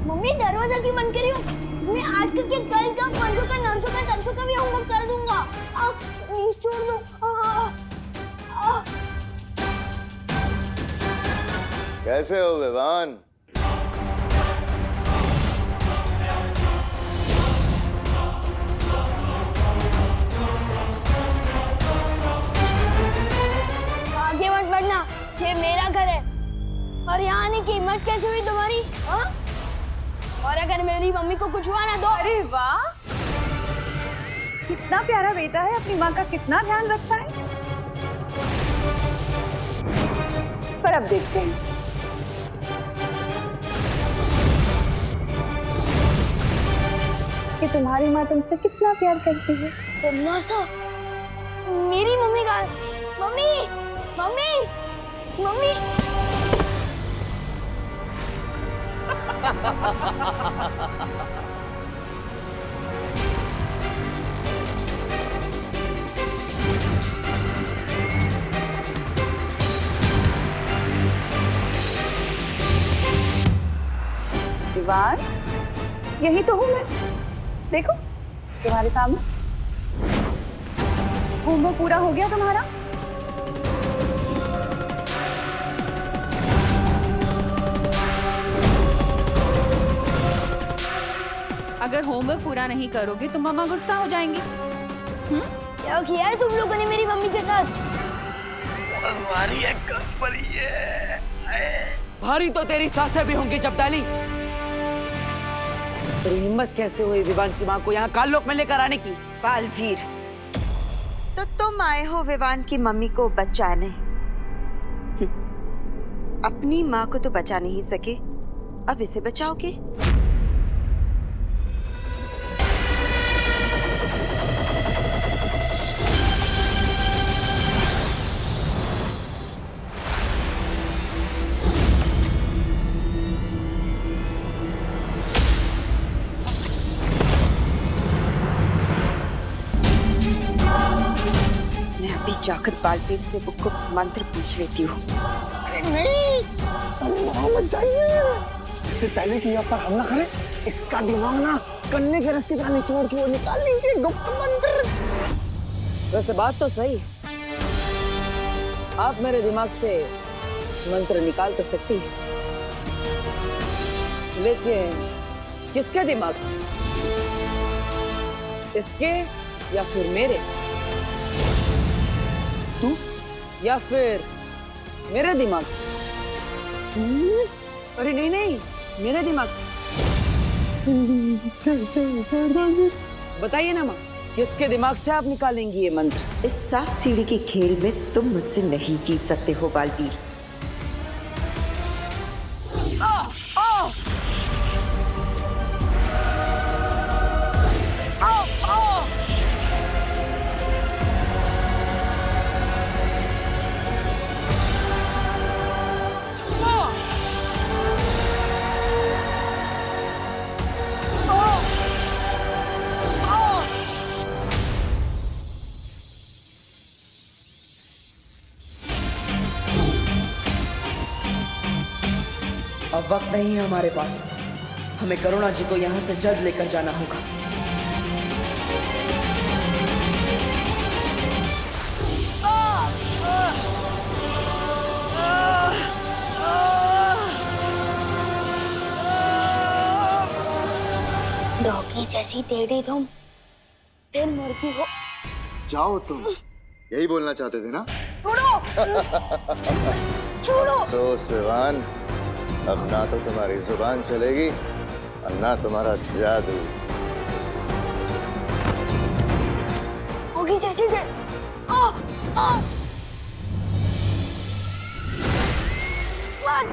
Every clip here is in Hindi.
मम्मी दरवाजा क्यों बंद करी हो? मैं आज का क्या कल का परसों का नरसों का तरसों का भी होमवर्क कर दूंगा। प्लीज छोड़ दो। कैसे हो विवान? आगे मत बढ़ना, ये मेरा घर है। और यहाँ आने की हिम्मत कैसे हुई तुम्हारी? हाँ? और अगर मेरी मम्मी को कुछ हुआ ना तो? अरे वाह, कितना प्यारा बेटा है, अपनी माँ का कितना ध्यान रखता है। पर अब देखते हैं कि तुम्हारी माँ तुमसे कितना प्यार करती है। तुम सा मेरी मम्मी का मम्मी मम्मी मम्मी विवान, यही तो हूँ मैं। देखो तुम्हारे सामने। होमवर्क पूरा हो गया तुम्हारा? अगर होमवर्क पूरा नहीं करोगे तो मम्मा गुस्सा हो जाएंगी। क्या किया है तुम लोगों ने मेरी मम्मी के साथ? हमारी एक कंपनी है। भारी तो तेरी सासें भी होंगी जब्दाली। तेरी हिम्मत कैसे हुई विवान की माँ को यहाँ काललोक में लेकर आने की? बालवीर, तो तुम आए हो विवान की मम्मी को बचाने। अपनी माँ को तो बचा नहीं सके, अब इसे बचाओगे? मैं अभी जाकर बालवीर से वो गुप्त मंत्र पूछ लेती हूँ। अरे नहीं, वहाँ मत जाइए। इससे पहले कि यहाँ पर हमला करे, इसका दिमाग ना गन्ने के रस की तरह निचोड़ के वो निकाल लीजिए गुप्त मंत्र। वैसे बात तो सही, आप मेरे दिमाग से मंत्र निकाल तो सकती है, लेकिन किसके दिमाग से? इसके या फिर मेरे? तू? या फिर मेरे दिमाग से? अरे नहीं नहीं, मेरे दिमाग से। बताइए ना माँ, किसके दिमाग से आप निकालेंगी ये मंत्र? इस सांप सीढ़ी के खेल में तुम मुझसे नहीं जीत सकते हो बालवीर। अब वक्त नहीं है हमारे पास, हमें करुणा जी को यहाँ से जल्द लेकर जाना होगा। डॉगी जैसी टेढ़ी तुम फिर मुर्गी हो। जाओ तुम, यही बोलना चाहते थे ना? छोड़ो छोड़ो। अफसोस विवान, अब ना तो तुम्हारी जुबान चलेगी और ना तुम्हारा जादू। डॉगी जैसी टेढ़ी।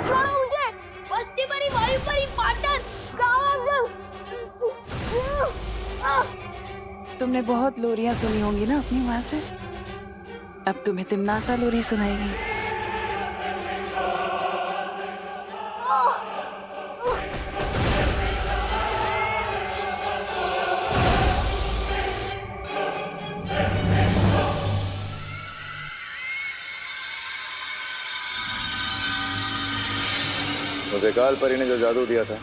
छोड़ो मुझे। बस्ती परी, वायु परी, पाटन, कहाँ तुमने बहुत लोरियां सुनी होंगी ना अपनी माँ से, अब तुम्हें तिमनासा लोरी सुनाएगी। मुझे काल परी ने जो जादू दिया था,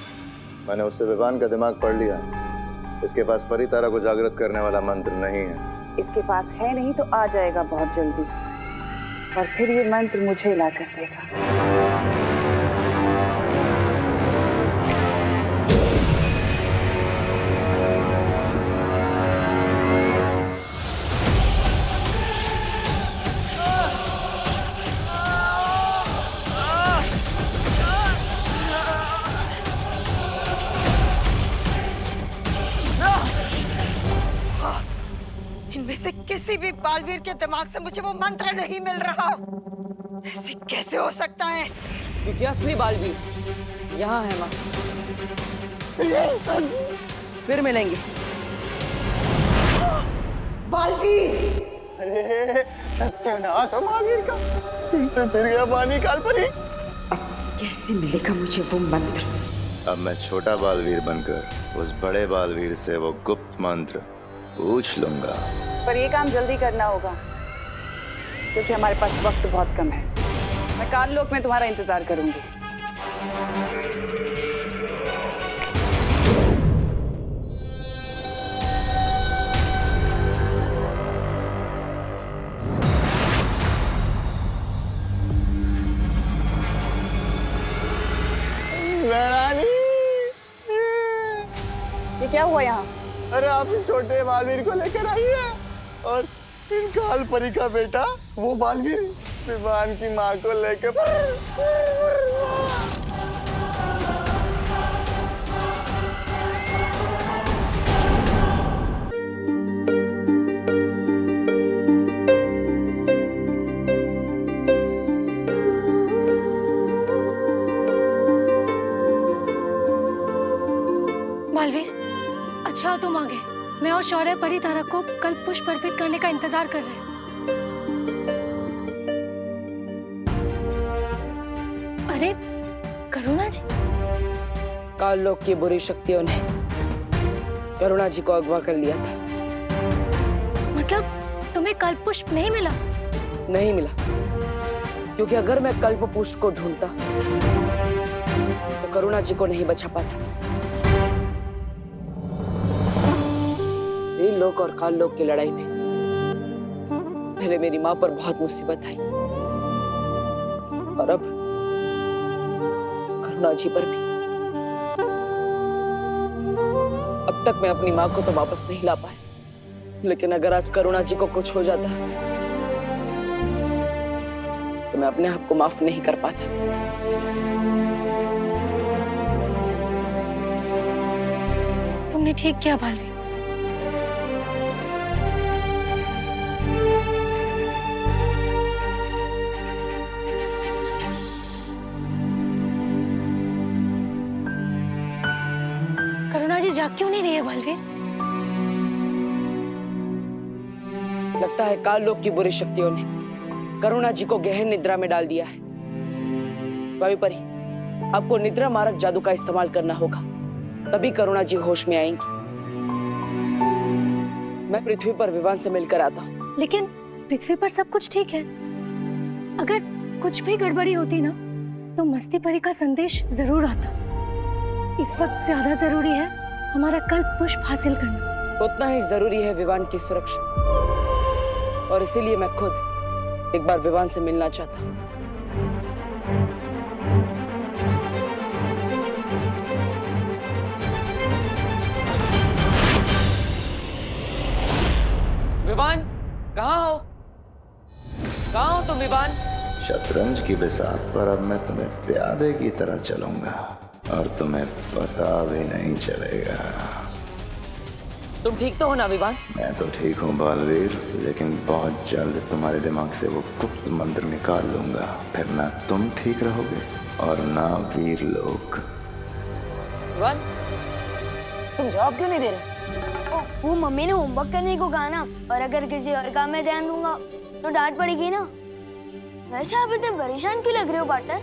मैंने उससे विवान का दिमाग पढ़ लिया। इसके पास परितारा को जागृत करने वाला मंत्र नहीं है। इसके पास है नहीं तो आ जाएगा बहुत जल्दी, और फिर ये मंत्र मुझे ला कर देगा। इनमें से किसी भी बालवीर के दिमाग से मुझे वो मंत्र नहीं मिल रहा। ऐसे कैसे हो सकता है? क्योंकि असली बालवीर यहाँ है माँ। फिर मिलेंगे। बालवीर! अरे सत्यानाश हो महावीर का, इससे फिर गया पानी कालपरी। कैसे मिलेगा मुझे वो मंत्र? अब मैं छोटा बालवीर बनकर उस बड़े बालवीर से वो गुप्त मंत्र पूछ लूंगा। पर ये काम जल्दी करना होगा, क्योंकि हमारे पास वक्त बहुत कम है। मैं काल लोक में तुम्हारा इंतजार करूंगी। ये क्या हुआ यहाँ? अरे आप इन छोटे बालवीर को लेकर आइए, और इन काल परी का बेटा वो बालवीर विवान की माँ को लेकर। बालवीर, अच्छा तुम आ गए। मैं और शौर्य परितारा को कल पुष्प अर्पित करने का इंतजार कर रहे हैं। अरे करुणा जी! काल लोक की बुरी शक्तियों ने करुणा जी को अगवा कर लिया था। मतलब तुम्हें कल पुष्प नहीं मिला? नहीं मिला, क्योंकि अगर मैं कल्प पुष्प को ढूंढता तो करुणा जी को नहीं बचा पाता। लोक और काल लोक की लड़ाई में पहले मेरी माँ पर बहुत मुसीबत आई, और अब करुणा जी पर भी। अब तक मैं अपनी माँ को तो वापस नहीं ला पाया, लेकिन अगर आज करुणा जी को कुछ हो जाता तो मैं अपने आप को माफ नहीं कर पाता। तुमने ठीक किया बालवीर। करुणा जी जाग क्यों नहीं रही है बालवीर? लगता है काल लोक की बुरी शक्तियों ने करुणा जी को गहन निद्रा में डाल दिया है। वायु परी, आपको निद्रा मारक जादू का इस्तेमाल करना होगा, तभी करुणा जी होश में आएंगी। मैं पृथ्वी पर विवान से मिलकर आता हूँ। लेकिन पृथ्वी पर सब कुछ ठीक है। अगर कुछ भी गड़बड़ी होती ना तो मस्ती परी का संदेश जरूर आता। इस वक्त ज्यादा जरूरी है हमारा कल्प पुष्प हासिल करना। उतना ही जरूरी है विवान की सुरक्षा, और इसीलिए मैं खुद एक बार विवान से मिलना चाहता हूँ। विवान, कहाँ हो? कहाँ हो तुम विवान? शतरंज की बिसात पर अब मैं तुम्हें प्यादे की तरह चलूंगा, और तुम्हें पता भी नहीं चलेगा। तुम ठीक तो हो ना विवान? मैं तो ठीक हूँ बालवीर, लेकिन बहुत जल्द तुम्हारे दिमाग से वो गुप्त मंत्र निकाल लूंगा। फिर ना तुम ठीक रहोगे और ना वीर लोग। विवान, तुम जवाब क्यों नहीं दे रहे? वो मम्मी ने होमवर्क करने को कहा ना, और अगर किसी और काम में ध्यान दूंगा तो डांट पड़ेगी ना। वैसे आप इतने परेशान क्यों लग रहे हो पार्टनर?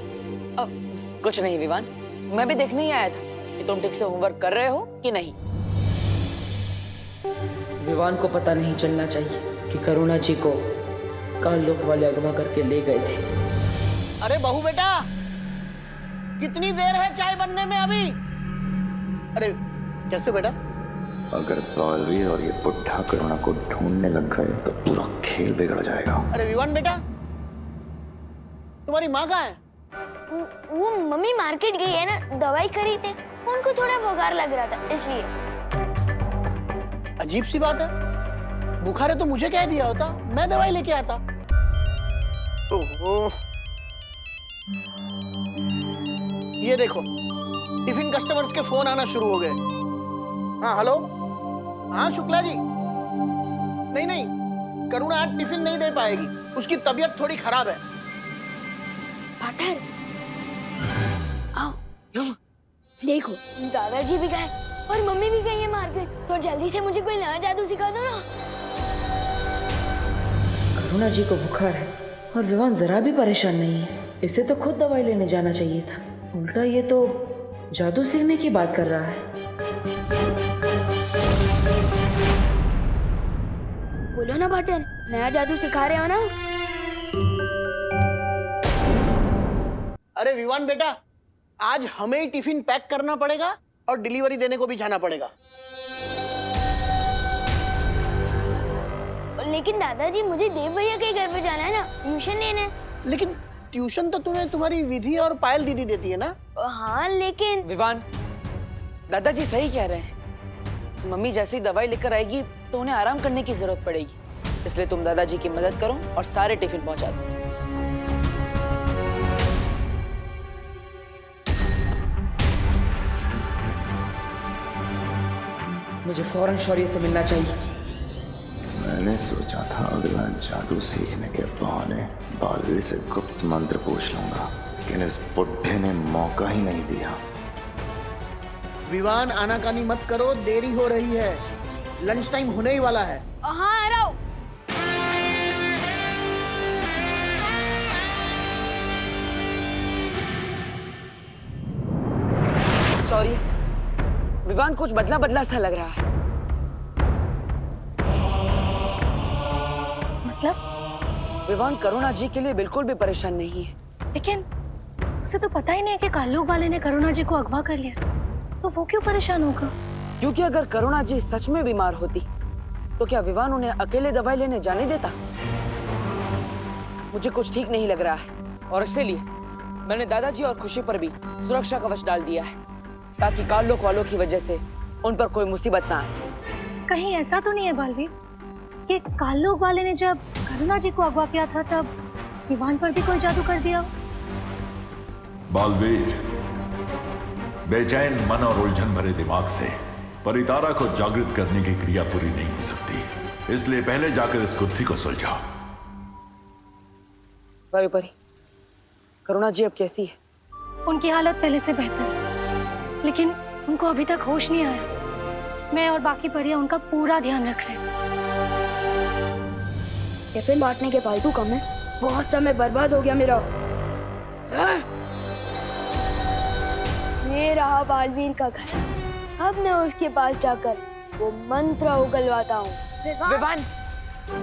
कुछ नहीं विवान, मैं भी देखने ही आया था कि तुम ठीक से होमवर्क कर रहे हो कि नहीं। विवान को पता नहीं चलना चाहिए कि करुणा जी को काल लोक वाले अगवा करके ले गए थे। अरे बहू बेटा, कितनी देर है चाय बनने में? अभी अरे कैसे बेटा? अगर बालवीर और ये बुढ़ा करुणा को ढूंढने लग गए तो पूरा खेल बिगड़ जाएगा। अरे विवान बेटा, तुम्हारी माँ कहाँ है? वो मम्मी मार्केट गई है ना, दवाई खरीदे। उनको थोड़ा बुखार लग रहा था इसलिए। अजीब सी बात है, बुखार है तो मुझे कह दिया होता, मैं दवाई लेके आता। ओहो, ये देखो टिफिन कस्टमर्स के फोन आना शुरू हो गए। हाँ हेलो, हाँ शुक्ला जी। नहीं, करुणा आज टिफिन नहीं दे पाएगी, उसकी तबीयत थोड़ी खराब है। पाटर आओ, देखो दादाजी भी गए और मम्मी भी गई है मार्केट। तो जल्दी से मुझे कोई नया जादू सिखा दो ना। करुणा जी को बुखार है और विवान जरा भी परेशान नहीं है। इसे तो खुद दवाई लेने जाना चाहिए था, उल्टा ये तो जादू सीखने की बात कर रहा है। बोलो ना पाटर, नया जादू सिखा रहे हो ना? अरे विवान बेटा, आज हमें ही टिफिन पैक करना पड़ेगा और डिलीवरी देने को भी जाना पड़ेगा। लेकिन दादाजी मुझे देव भैया के घर पे जाना है ना, ट्यूशन लेने। लेकिन ट्यूशन तो तुम्हें तुम्हारी विधि और पायल दीदी देती है ना? हाँ लेकिन विवान, दादाजी सही कह रहे हैं। मम्मी जैसी दवाई लेकर आएगी तो उन्हें आराम करने की जरूरत पड़ेगी, इसलिए तुम दादाजी की मदद करो और सारे टिफिन पहुंचा दो। मुझे फौरन शौर्य से मिलना चाहिए। मैंने सोचा था अगला जादू सीखने के बहाने बालवीर से गुप्त मंत्र पूछ लूंगा, लेकिन इस बुढ़े ने मौका ही नहीं दिया। विवान आनाकानी मत करो, देरी हो रही है, लंच टाइम होने ही वाला है। हाँ आ रहा हूँ। शौर्य, विवान कुछ बदला बदला सा लग रहा है। मतलब विवान करुणा जी के लिए बिल्कुल भी परेशान नहीं है। लेकिन उसे तो पता ही नहीं है कि कालोग वाले ने करुणा जी को अगवा कर लिया, तो वो क्यों परेशान होगा? क्योंकि अगर करुणा जी सच में बीमार होती तो क्या विवान उन्हें अकेले दवाई लेने जाने देता? मुझे कुछ ठीक नहीं लग रहा है और इसीलिए मैंने दादाजी और खुशी पर भी सुरक्षा कवच डाल दिया है, ताकि कालोक वालों की वजह से उन पर कोई मुसीबत ना आए। कहीं ऐसा तो नहीं है बालवीर कि कालोग वाले ने जब करुणा जी को अगवा किया था तब विवान पर भी कोई जादू कर दिया? बालवीर, बेचैन मन और उलझन भरे दिमाग से परितारा को जागृत करने की क्रिया पूरी नहीं हो सकती, इसलिए पहले जाकर इस गुत्थी को सुलझाओ। वायुपरी, करुणा जी अब कैसी है? उनकी हालत पहले से बेहतर है, लेकिन उनको अभी तक होश नहीं आया। मैं और बाकी परियां उनका पूरा ध्यान रख रहे हैं। टिफिन बांटने के फालतू काम है, बहुत समय बर्बाद हो गया मेरा। ये रहा बालवीर का घर, अब मैं उसके पास जाकर वो मंत्र उगलवाता हूँ।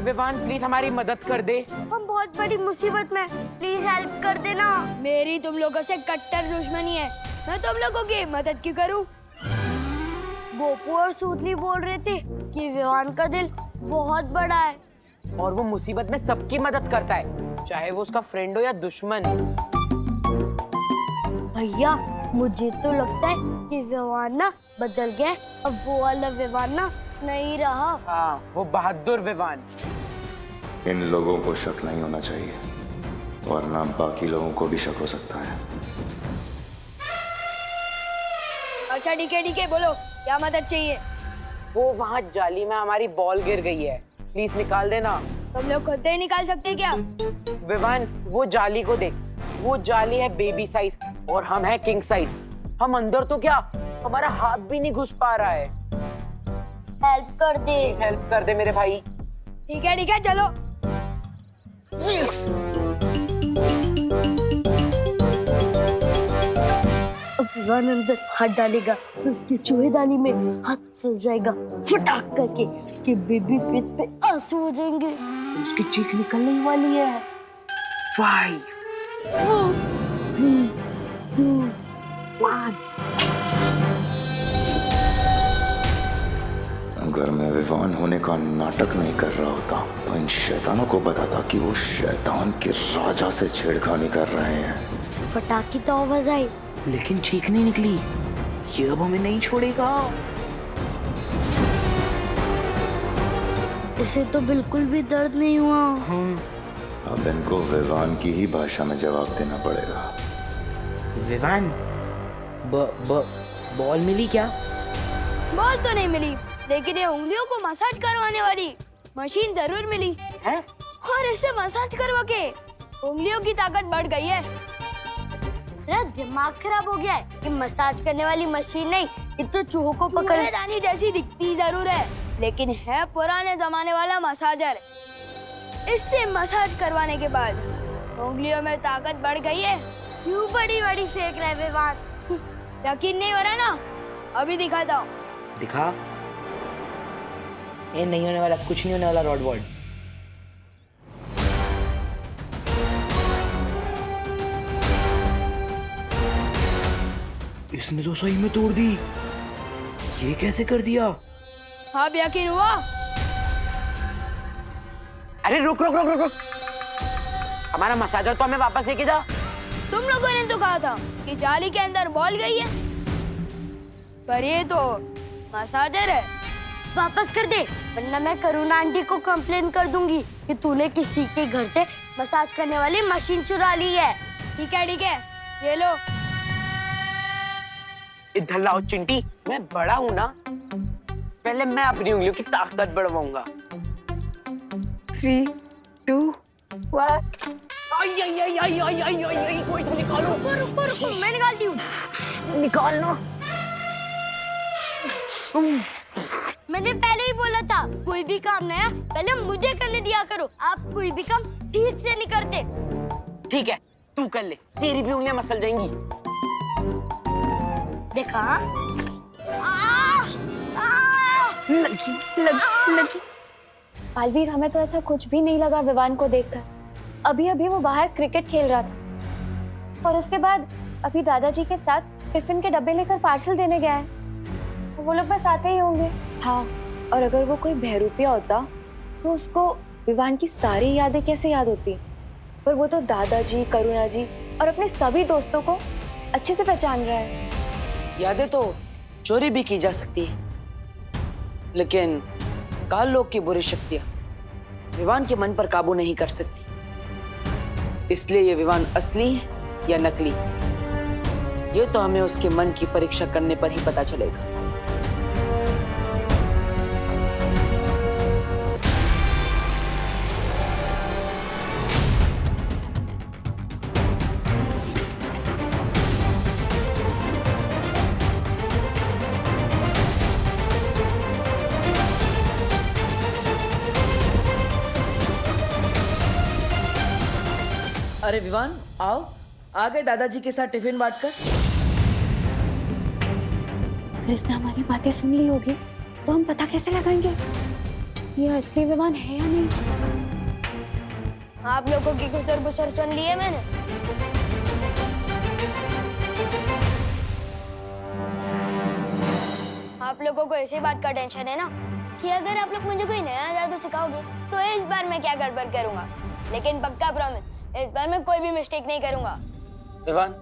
विवान प्लीज हमारी मदद कर दे। हम बहुत बड़ी मुसीबत में, प्लीज हेल्प कर देना। मेरी तुम लोगों से कट्टर दुश्मनी है, मैं तुम लोगों की मदद क्यों करूं? बोपू और सूतली बोल रहे थे कि विवान का दिल बहुत बड़ा है और वो मुसीबत में सबकी मदद करता है, चाहे वो उसका फ्रेंड हो या दुश्मन। भैया मुझे तो लगता है कि विवान ना बदल गया, अब वो वाला विवान ना नहीं रहा। हाँ, वो बहादुर विवान। इन लोगों को शक नहीं होना चाहिए, वरना बाकी लोगों को भी शक हो सकता है। अच्छा ठीक है, बोलो क्या मदद चाहिए? वो वहाँ जाली में हमारी बॉल गिर गई है, प्लीज निकाल देना। तुम लोग खुद नहीं निकाल सकते क्या? विवान वो जाली को देख, वो जाली है बेबी साइज और हम है किंग साइज। हम अंदर तो क्या, हमारा हाथ भी नहीं घुस पा रहा है। हेल्प कर दे। हेल्प कर दे मेरे भाई। ठीक है चलो। अब विवान अंदर हाथ डालेगा तो उसकी चूहेदानी में हाथ फंस जाएगा, फटाक करके उसके बेबी फेस पे आंसू हो जाएंगे, उसकी चीख निकलने ही वाली है। 5 4 3 2 1 विवान होने का नाटक नहीं कर रहा होता तो इन शैतानों को बताता कि वो शैतान के राजा से छेड़खानी कर रहे हैं। फटाकी तो आवाज आई, लेकिन ठीक नहीं निकली। ये अब हमें नहीं छोड़ेगा। इसे तो बिल्कुल भी दर्द नहीं हुआ। अब इनको विवान की ही भाषा में जवाब देना पड़ेगा। विवान, बॉल मिली क्या? बॉल तो नहीं मिली, लेकिन ये उंगलियों को मसाज करवाने वाली मशीन जरूर मिली है? और इससे मसाज करवा के उंगलियों की ताकत बढ़ गई है। मेरा दिमाग खराब हो गया है। ये मसाज करने वाली मशीन नहीं, ये तो चूहों को पकड़दानी जैसी दिखती जरूर है, लेकिन है पुराने जमाने वाला मसाजर। इससे मसाज करवाने के बाद उंगलियों में ताकत बढ़ गई है। यूं बड़ी बड़ी फेंक रहे विवान। यकीन नहीं हो रहा ना? अभी दिखाता हूँ। दिखा। ये नहीं होने वाला, कुछ नहीं होने वाला रॉड वॉर्ड। इसने तो सही में तोड़ दी। ये कैसे कर दिया? अब यकीन हुआ? अरे रुक रुक रुक रुक रुक। हमारा मसाजर तो हमें वापस लेके जा। तुम लोगों ने तो कहा था कि जाली के अंदर बॉल गई है, पर ये तो मसाजर है। वापस कर दे, वरना मैं करुणा आंटी को कंप्लेन कर दूंगी कि तूने किसी के घर से मसाज करने वाली मशीन चुरा ली है। ठीक है, ये लो। इधर लाओ चिंटी, मैं बड़ा हूँ ना, पहले मैं अपनी उंगलियों की ताकत बढ़वाऊंगा। 3, 2, 1। आई आई आई आई आई आई आई आई, कोई तो निकालो। रुको, मैं निकालती हूँ। निकालना। मैंने पहले ही बोला था, कोई भी काम नया पहले मुझे करने दिया करो। आप कोई भी काम ठीक से नहीं करते। ठीक है, तू कर ले, तेरी भी उंगलियां मसल जाएंगी। देखा? लगी। बालवीर, हमें तो ऐसा कुछ भी नहीं लगा विवान को देखकर। अभी अभी वो बाहर क्रिकेट खेल रहा था और उसके बाद अभी दादाजी के साथ टिफिन के डब्बे लेकर पार्सल देने गया है। वो लोग बस आते ही होंगे। हाँ, और अगर वो कोई बहरूपिया होता तो उसको विवान की सारी यादें कैसे याद होती? पर वो तो दादाजी, करुणा जी और अपने सभी दोस्तों को अच्छे से पहचान रहा है। यादें तो चोरी भी की जा सकती है, लेकिन काल लोक की बुरी शक्तियां विवान के मन पर काबू नहीं कर सकती। इसलिए ये विवान असली है या नकली, ये तो हमें उसके मन की परीक्षा करने पर ही पता चलेगा। अरे विवान, आओ, आ गए दादाजी के साथ टिफिन बांटकर। अगर इसने हमारी बातें सुन ली होगी तो हम पता कैसे लगाएंगे ये असली विवान है या नहीं? आप लोगों की गुसर बुसर सुन ली है मैंने। आप लोगों को इसी बात का टेंशन है ना कि अगर आप लोग मुझे कोई नया जादू सिखाओगे तो इस बार मैं क्या गड़बड़ करूंगा, लेकिन पक्का प्रॉमिस, इस बार मैं कोई भी मिस्टेक नहीं करूंगा। विवान,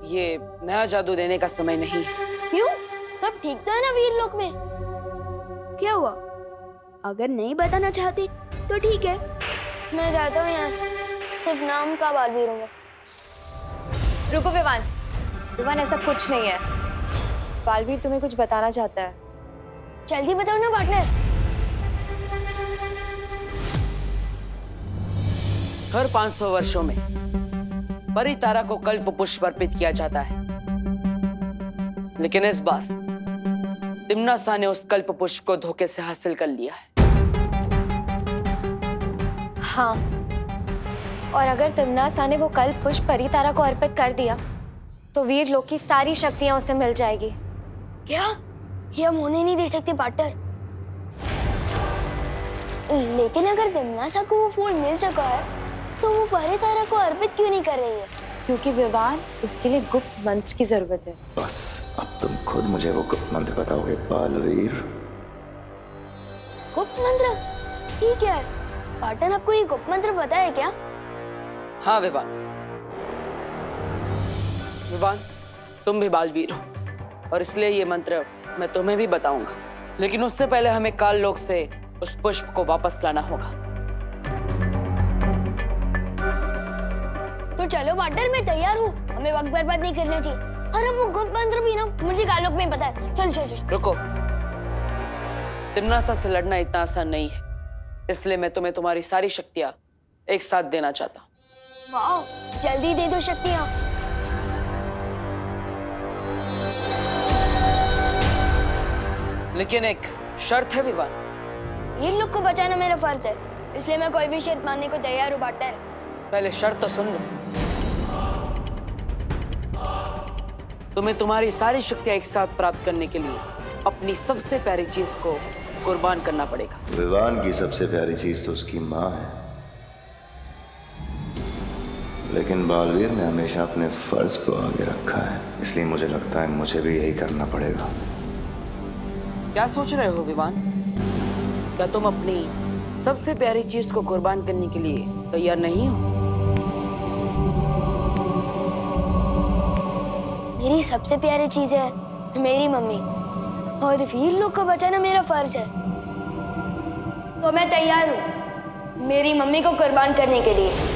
ये नया जादू देने का समय नहीं है। क्यों? सब ठीक तो है ना वीर लोक में? क्या हुआ? अगर नहीं बताना चाहते तो ठीक है, मैं जाता हूँ यहाँ से। सिर्फ नाम का बालवीर हूँ मैं। रुको विवान, विवान ऐसा कुछ नहीं है। बालवीर तुम्हें कुछ बताना चाहता है। जल्दी बताओ ना पार्टनर। हर 500 वर्षों में परितारा को कल्प पुष्प अर्पित किया जाता है, लेकिन इस बार तिम्नासा ने उस कल्प पुष्प को धोखे से हासिल कर लिया है। हाँ, और अगर तिम्नासा ने वो कल्प पुष्प परितारा को अर्पित कर दिया तो वीर लोक की सारी शक्तियां उसे मिल जाएगी। क्या? ये हम होने नहीं दे सकते पार्टनर। लेकिन अगर तिम्नासा को वो फूल मिल चुका है तो वो परितारा को अर्पित क्यों नहीं कर रही है? क्योंकि विवान, उसके लिए गुप्त मंत्र की जरूरत है। बस अब तुम खुद मुझे वो गुप्त मंत्र बताओगे बालवीर? मंत्र ठीक है। पाटन, आपको ये गुप्त मंत्र पता है क्या? हाँ विवान, विवान तुम भी बालवीर हो और इसलिए ये मंत्र मैं तुम्हें भी बताऊंगा, लेकिन उससे पहले हमें काल लोक से उस पुष्प को वापस लाना होगा। तो चलो पाटन, मैं तैयार हूँ। हमें वक्त बर्बाद नहीं करना चाहिए। अरे वो गुप्त मंत्र भी ना मुझे कालोक में पता है। चलो चलो चलो। रुको, तिम्नासा से लड़ना इतना आसान नहीं है, इसलिए मैं तुम्हें तुम्हारी सारी शक्तियां एक साथ देना चाहता हूँ। वाह, जल्दी दे दो शक्तियाँ। लेकिन एक शर्त है विवान। वीर लोग को बचाना मेरा फर्ज है, इसलिए मैं कोई भी शर्त मानने को तैयार हूँ पाटन। पहले शर्त तो सुन लो। तुम्हें तुम्हारी सारी शक्तियां एक साथ प्राप्त करने के लिए अपनी सबसे प्यारी चीज को कुर्बान करना पड़ेगा। विवान की सबसे प्यारी चीज तो उसकी माँ है, लेकिन बालवीर ने हमेशा अपने फर्ज को आगे रखा है, इसलिए मुझे लगता है मुझे भी यही करना पड़ेगा। क्या सोच रहे हो विवान? क्या तुम अपनी सबसे प्यारी चीज को कुर्बान करने के लिए तैयार नहीं हो? मेरी सबसे प्यारी चीज है मेरी मम्मी, और वीर लोग को बचाना मेरा फर्ज है। तो मैं तैयार हूँ मेरी मम्मी को कुर्बान करने के लिए।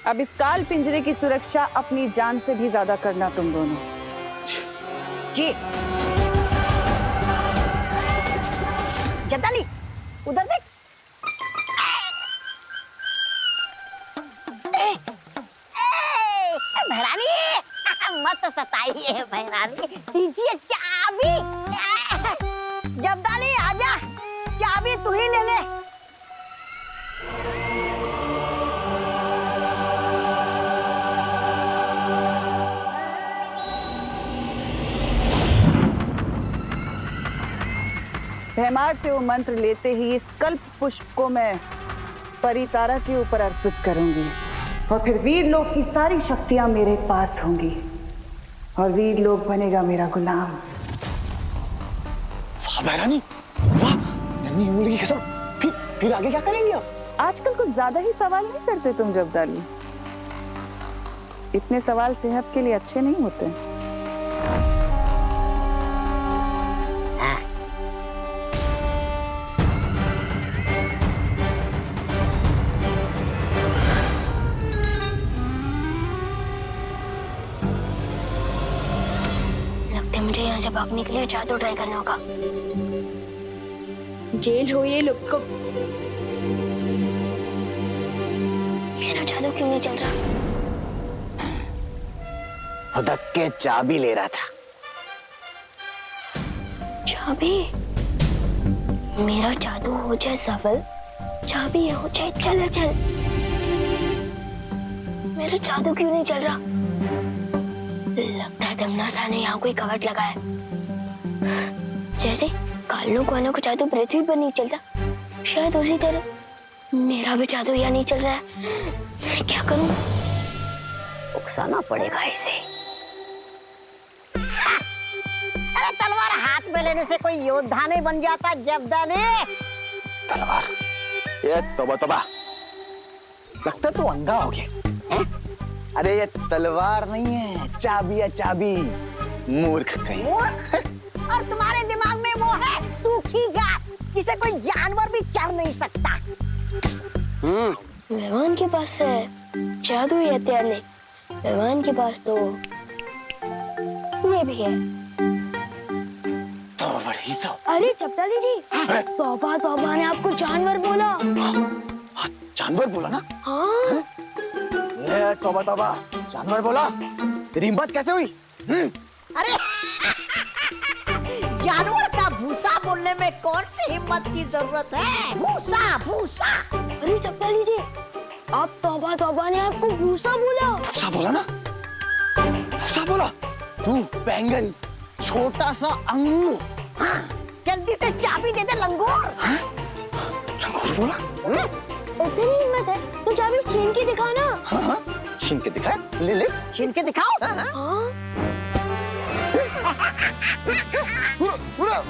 अब इस काल पिंजरे की सुरक्षा अपनी जान से भी ज्यादा करना तुम दोनों। जी जब्दाली, उधर देख। भैरानी मत सताइए भैरानी, दीजिए चाबी। जब्दाली आजा, चाबी तू ही ले ले। भैमार से वो मंत्र लेते ही इस कल्प पुष्प को मैं परितारा के ऊपर अर्पित करूंगी, और फिर वीर लोक की सारी शक्तियां मेरे पास होंगी, और वीर लोक बनेगा मेरा गुलाम। वाह भैरानी, वाह, नन्ही उंगली की कसम। फिर आगे क्या करेंगे आप? आजकल कुछ ज्यादा ही सवाल नहीं करते तुम जब्दाली। इतने सवाल सेहत के लिए अच्छे नहीं होते। मुझे यहाँ से भागने के लिए जादू ट्राई करना होगा। जेल हो ये लोग को। मेरा जादू क्यों नहीं चल रहा? हुदक के चाबी ले रहा था। चाबी? मेरा जादू हो जाए सफल, चाबी हो जाए चल चल। मेरा जादू क्यों नहीं चल रहा? लगता है दमनासा ने यहाँ कोई कवच लगाया है। जैसे कालों वालों को जादू पृथ्वी पर नहीं चलता, शायद उसी तरह मेरा भी जादू यहाँ नहीं चल रहा है। मैं क्या करूं? उकसाना पड़ेगा इसे। अरे तलवार हाथ में लेने से कोई योद्धा नहीं बन जाता जब्दाली। तलवार? ये तोबा, लगता तो अंधा हो गया। अरे ये तलवार नहीं है, चाबी है चाबी। मूर्ख कहीं। मूर्ख? और तुम्हारे दिमाग में वो है सूखी घास, जिसे कोई जानवर भी चढ़ नहीं सकता। मेहमान के पास है जादू या हथियार नहीं, मेहमान के पास तो ये भी है। वही तो। अरे चपताली जी, तौबा तौबा ने आपको जानवर बोला। हाँ, जानवर बोला ना? हाँ। ले तौबा तौबा, जानवर बोला। तेरी हिम्मत कैसे हुई? अरे जानवर का भूसा बोलने में कौन सी हिम्मत की जरूरत है? भूसा भूसा। अरे चपताली जी, आप तौबा तौबा ने आपको भूसा बोला। भूसा बोला ना? भूसा बोला? तू बैंगन, छोटा सा अंगूर। हाँ, जल्दी से चाबी दे दे लंगूर। लंगूर बोला? इतनी हिम्मत है तो चाबी छीन के दिखाना। हाँ, छीन के दिखा। ले ले, छीन के दिखाओ। हाँ। पूरा पूरा।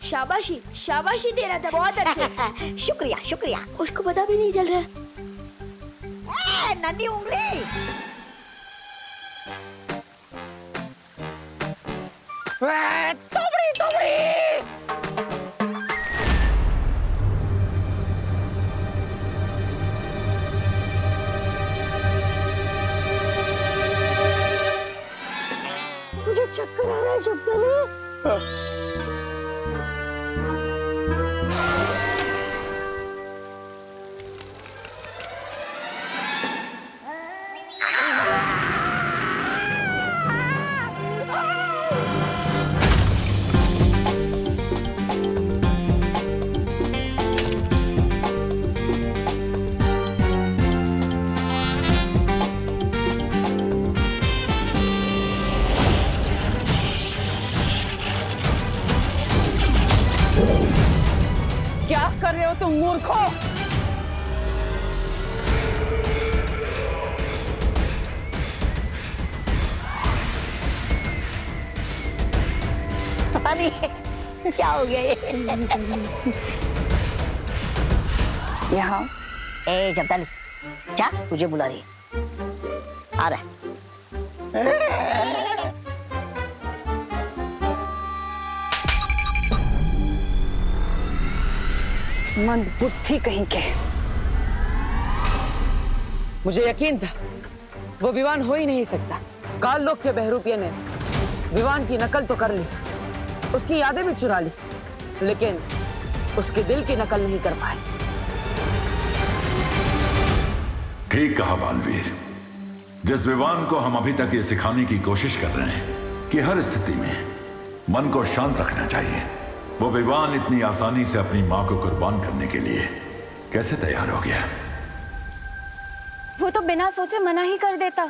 शाबाशी, शाबाशी दे रहा था, बहुत अच्छे। शुक्रिया शुक्रिया। उसको पता भी नहीं चल रहा। नन्ही उंगली। तोबड़ी तोबड़ी। मुझे चक्कर आ रहा है चपताली। क्या कर रहे हो तुम मूर्खों? अरे क्या हो गया ये? यहाँ ए चपताली, क्या तुझे बुला रही है? आ रहा है। मंद बुद्धि कहीं के। मुझे यकीन था वो विवान हो ही नहीं सकता। काल लोक के बहरूपिये ने विवान की नकल तो कर ली, उसकी यादें भी चुरा ली, लेकिन उसके दिल की नकल नहीं कर पाए। ठीक कहा बालवीर। जिस विवान को हम अभी तक ये सिखाने की कोशिश कर रहे हैं कि हर स्थिति में मन को शांत रखना चाहिए, वो विवान इतनी आसानी से अपनी मां को कुर्बान करने के लिए कैसे तैयार हो गया? वो तो बिना सोचे मना ही कर देता।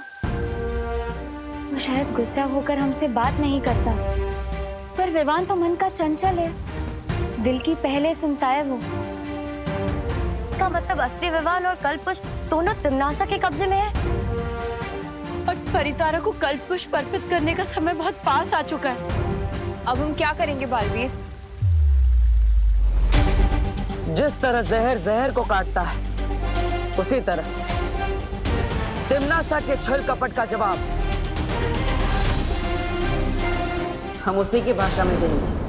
वो शायद गुस्सा होकर हमसे बात नहीं करता, पर विवान तो मन का चंचल है, दिल की पहले सुनता है वो। इसका मतलब असली विवान और कल्पपुष्प दोनों तिम्नासा के कब्जे में है। और परितारा को कल्पपुष्प अर्पित करने का समय बहुत पास आ चुका है। अब हम क्या करेंगे बालवीर? जिस तरह जहर जहर को काटता है, उसी तरह तिम्नासा के छल कपट का जवाब हम उसी की भाषा में देंगे।